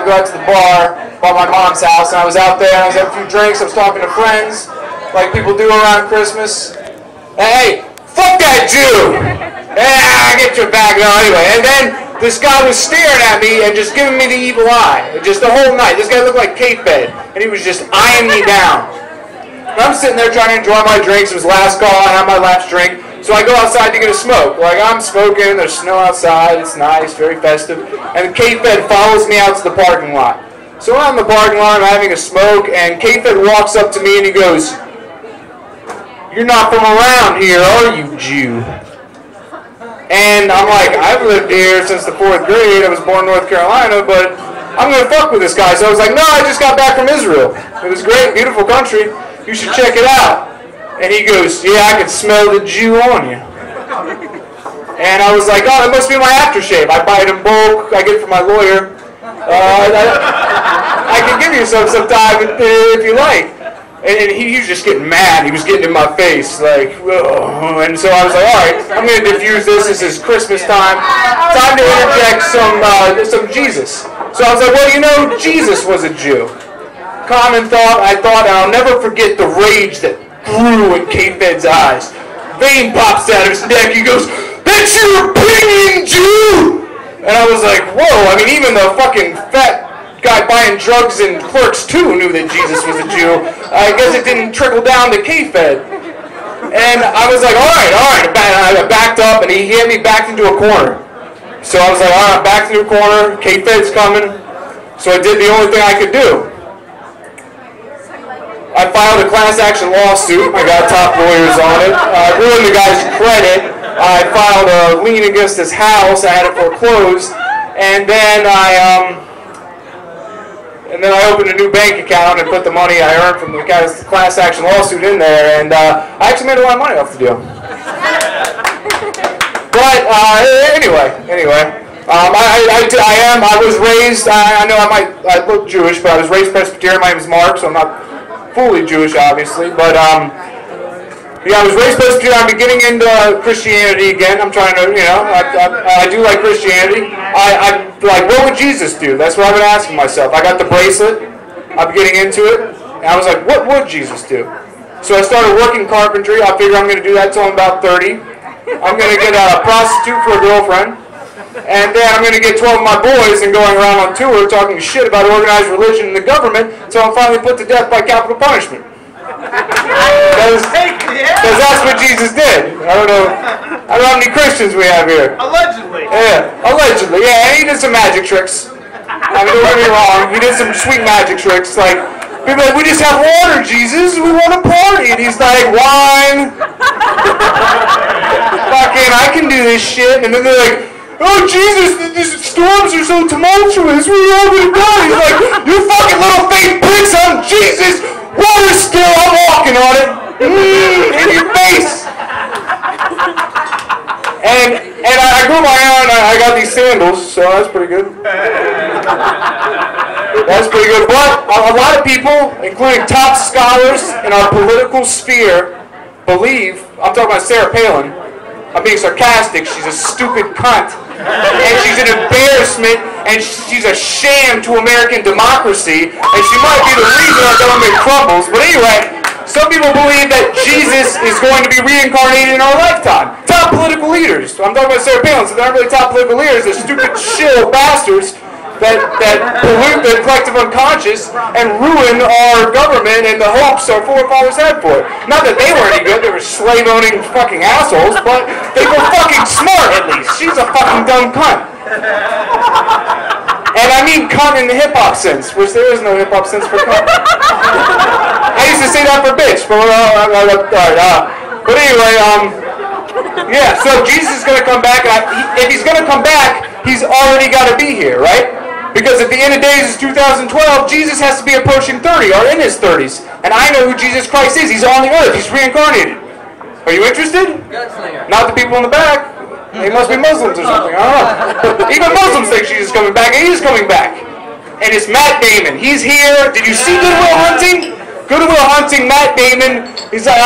go out to the bar by my mom's house, and I was out there, and I was having a few drinks, I was talking to friends, like people do around Christmas. Hey, fuck that Jew! Yeah, get your back. No, anyway. And then this guy was staring at me and just giving me the evil eye. Just the whole night. This guy looked like K-Fed, and he was just eyeing me down. And I'm sitting there trying to enjoy my drinks. It was last call. I had my last drink. So I go outside to get a smoke. Like, I'm smoking. There's snow outside. It's nice. Very festive. And K-Fed follows me out to the parking lot. So I'm in the parking lot. I'm having a smoke. And K-Fed walks up to me and he goes, "You're not from around here, are you, Jew?" And I'm like, I've lived here since the 4th grade. I was born in North Carolina, but I'm going to fuck with this guy. So I was like, no, I just got back from Israel. It was great, beautiful country. You should check it out. And he goes, yeah, I can smell the Jew on you. And I was like, oh, that must be my aftershave. I buy it in bulk. I get it from my lawyer. I can give you some sometime if you like. And he was just getting mad. He was getting in my face, like, oh. And so I was like, all right, I'm going to diffuse this. This is Christmas time. Time to interject some Jesus. So I was like, well, you know, Jesus was a Jew. Common thought, I thought, and I'll never forget the rage that grew in K-Fed's eyes. Vein pops out of his neck. He goes, "That's your opinion, Jew!" And I was like, whoa. I mean, even the fucking fat guy buying drugs in Clerks 2 knew that Jesus was a Jew. I guess it didn't trickle down to K-Fed. And I was like, all right. I backed up, and he hit me back into a corner. So I was like, all right, back into a corner. K-Fed's coming. So I did the only thing I could do. I filed a class action lawsuit. I got top lawyers on it. I ruined the guy's credit. I filed a lien against his house. I had it foreclosed. And then I opened a new bank account and put the money I earned from the class action lawsuit in there, and I actually made a lot of money off the deal. But anyway, I was raised. I know I look Jewish, but I was raised Presbyterian. My name is Mark, so I'm not fully Jewish, obviously. But yeah, I was raised Presbyterian. I'm beginning into Christianity again. I'm trying to, I do like Christianity. I like, what would Jesus do? That's what I've been asking myself. I got the bracelet. I'm getting into it. And I was like, what would Jesus do? So I started working carpentry. I figure I'm going to do that till I'm about 30. I'm going to get a prostitute for a girlfriend. And then I'm going to get 12 of my boys and going around on tour talking shit about organized religion and the government until I'm finally put to death by capital punishment. Because that's what Jesus did. I don't know how many Christians we have here. Allegedly. Yeah, allegedly. Yeah, and he did some magic tricks. I mean, don't get me wrong. He did some sweet magic tricks. Like, people are like, we just have water, Jesus. We want to party. And he's like, wine. Fucking, I can do this shit. And then they're like, oh, Jesus, these storms are so tumultuous. We're all going to die. He's like, you fucking little fake pricks. I'm Jesus. Water still. I'm walking on it. In your face. And I grew my own. I got these sandals, so that's pretty good. That's pretty good. But a lot of people, including top scholars in our political sphere, believe, I'm talking about Sarah Palin, I'm being sarcastic, she's a stupid cunt. And she's an embarrassment, and she's a sham to American democracy, and she might be the reason our government crumbles. But anyway, some people believe that Jesus is going to be reincarnated in our lifetime. Top political leaders. I'm talking about Sarah Palin, so they're not really top political leaders. They're stupid shill bastards that pollute the collective unconscious and ruin our government and the hopes our forefathers had for it. Not that they were any good, they were slave-owning fucking assholes, but they were fucking smart at least. She's a fucking dumb cunt. And I mean cunt in the hip-hop sense, which there is no hip-hop sense for cunt. I used to say that for bitch, but but anyway, yeah, so Jesus is going to come back, and if he's going to come back, he's already got to be here, right? Because at the end of days, it's 2012, Jesus has to be approaching 30, or in his 30s. And I know who Jesus Christ is. He's on the earth. He's reincarnated. Are you interested? Not the people in the back. They must be Muslims or something. I don't know. Even Muslims think Jesus is coming back, and he is coming back. And it's Matt Damon. He's here. Did you see Good Will Hunting? Good Will Hunting, Matt Damon. He's like,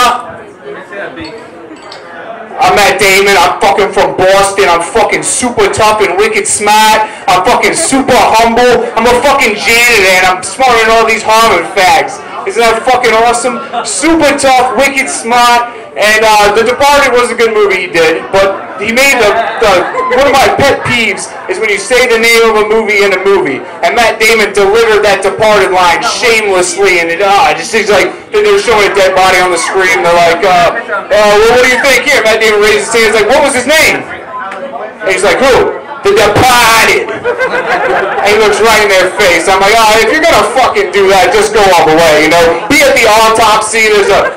I'm Matt Damon, I'm fucking from Boston, I'm fucking super tough and wicked smart, I'm fucking super humble, I'm a fucking janitor and I'm smarter than all these Harvard fags. Isn't that fucking awesome? Super tough, wicked smart, and The Departed was a good movie he did, but he made one of my pet peeves is when you say the name of a movie in a movie, and Matt Damon delivered that Departed line shamelessly, and it just seems like they were showing a dead body on the screen, they're like, well, what do you think here? Matt Damon raises his hand, he's like, what was his name? And he's like, who? The Departed. And he looks right in their face. I'm like, if you're gonna fucking do that, just go all the way, you know? Be at the autopsy, there's a...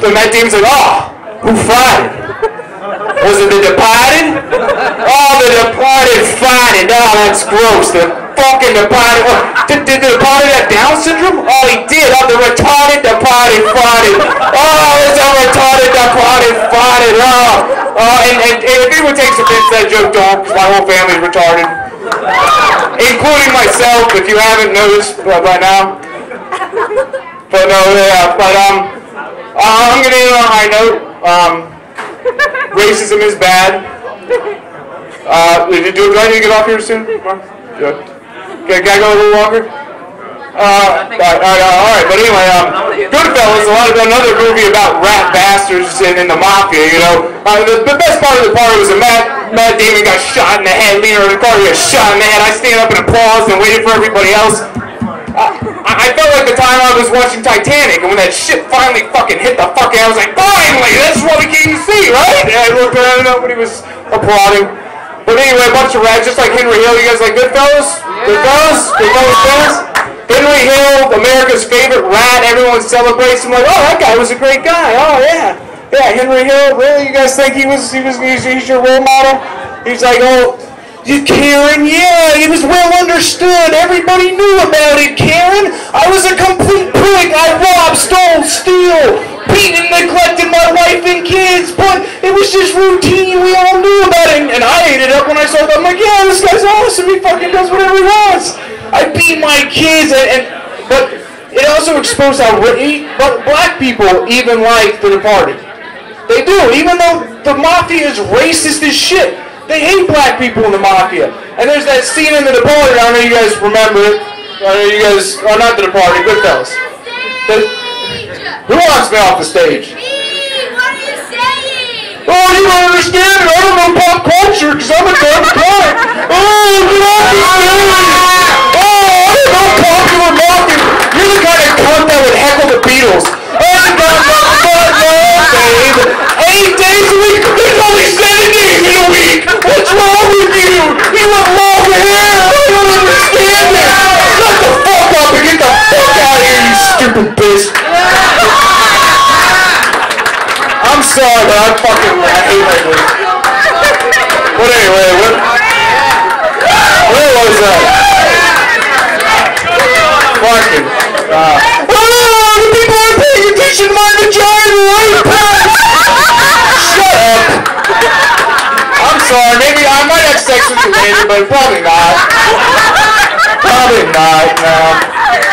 But Matt Damon's like, who farted? Was it The Departed? Oh, The Departed farted. Oh, that's gross. The fucking Departed. Did The Departed have Down syndrome? Oh, he did. Oh, the retarded Departed farted. Oh, it's a retarded Departed farted. And if anyone takes offense to that joke, don't, because my whole family's retarded. Including myself, if you haven't noticed by now. But no, yeah, but I'm gonna end on a high note. Racism is bad. Do I need to get off here soon? Good. Okay, can I go a little longer? Alright, but anyway, Goodfellas, another movie about rat bastards in the mafia, you know. The best part of the party was that Matt Damon got shot in the head, Leonardo DiCaprio got shot in the head. I stand up and applaud and waited for everybody else. I felt like the time I was watching Titanic, and when that ship finally fucking hit the fucking, I was like, finally, this is what we came to see, right? And I looked around and nobody was applauding. But anyway, a bunch of rats, just like Henry Hill. You guys like Goodfellas? Goodfellas? Goodfellas? Henry Hill, America's favorite rat. Everyone celebrates him like, oh, that guy was a great guy. Oh, yeah. Yeah, Henry Hill, really? You guys think he's your role model? He's like, oh... Karen, yeah, he was well understood. Everybody knew about it, Karen. I was a complete prick. I robbed, stole, steal, beat and neglected my wife and kids, but it was just routine. We all knew about it. And I ate it up when I saw it. I'm like, yeah, this guy's awesome. He fucking does whatever he wants. I beat my kids, but it also exposed how black people even like The Departed. They do, even though the mafia is racist as shit. They hate black people in the mafia. And there's that scene in The Departed, I don't know if you guys remember it. Not The Departed, Goodfellas. Who wants me off the stage? Me! What are you saying? Oh, you don't understand it. I don't know pop culture because I'm a dumb cunt. Oh, get off the stage. Oh, I don't know popular marketing. You're the kind of cunt that would heckle the Beatles. I got my babe. 8 days a week. There's only 7 days in a week. What's wrong with you? You have long hair. I don't understand it. Shut the fuck up and get the fuck out of here, you stupid bitch. I'm sorry, but I hate my voice. But anyway, where was that? Fucking. The people aren't paying attention to my vagina, right? Shut up. I'm sorry, maybe I might have sex with you later, but probably not. Probably not, no.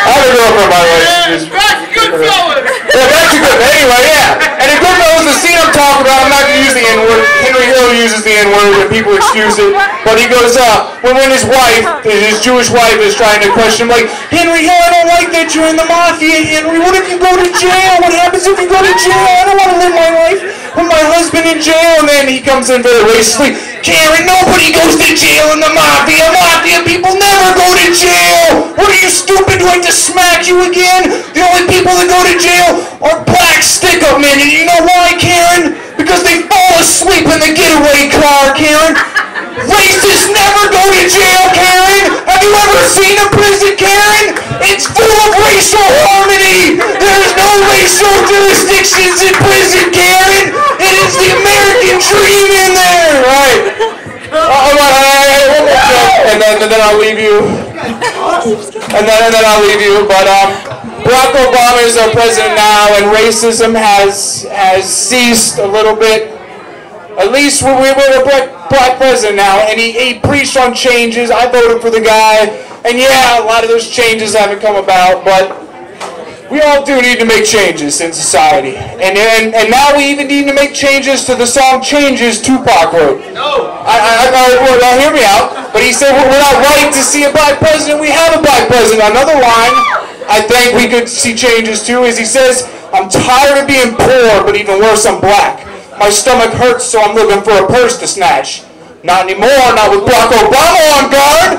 I have a girlfriend, by the way. That's Goodfellas! Yeah, that's a good, anyway, yeah. And in Goodfellas, the scene I'm talking about, I'm not going to use the N-word. Henry Hill uses the N-word and people excuse it. But he goes, when his wife, his Jewish wife is trying to question him, like, Henry Hill, I don't like that you're in the mafia, Henry. What if you go to jail? What happens if you go to jail? I don't want to live my life with my husband in jail. And then he comes in very racistly, Karen, nobody goes to jail in the mafia. Mafia people never go to jail. What are you, stupid? Do I have to smack you again? The only people that go to jail are black stick-up men. And you know why, Karen? Because they fall asleep in the getaway car, Karen. Racists never go to jail, Karen. Have you ever seen a prison, Karen? It's full of racial harmony. There's no racial jurisdictions in prison, Karen. It is the American dream in there. Right. And then I'll leave you. And then I'll leave you. But Barack Obama is our president now, and racism has ceased a little bit. At least we're a black president now, and he preached on changes. I voted for the guy, and yeah, a lot of those changes haven't come about, but we all do need to make changes in society. And now we even need to make changes to the song Changes Tupac wrote. No. Well, hear me out. But he said we're not right to see a black president. We have a black president. Another line I think we could see changes to is he says, I'm tired of being poor, but even worse, I'm black. My stomach hurts, so I'm looking for a purse to snatch. Not anymore, not with Barack Obama on guard.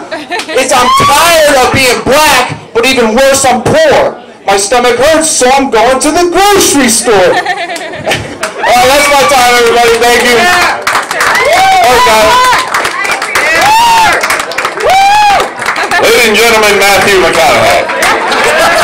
It's I'm tired of being black, but even worse, I'm poor. My stomach hurts, so I'm going to the grocery store. That's my time, everybody. Thank you. Ladies and gentlemen, Matthew McConaughey.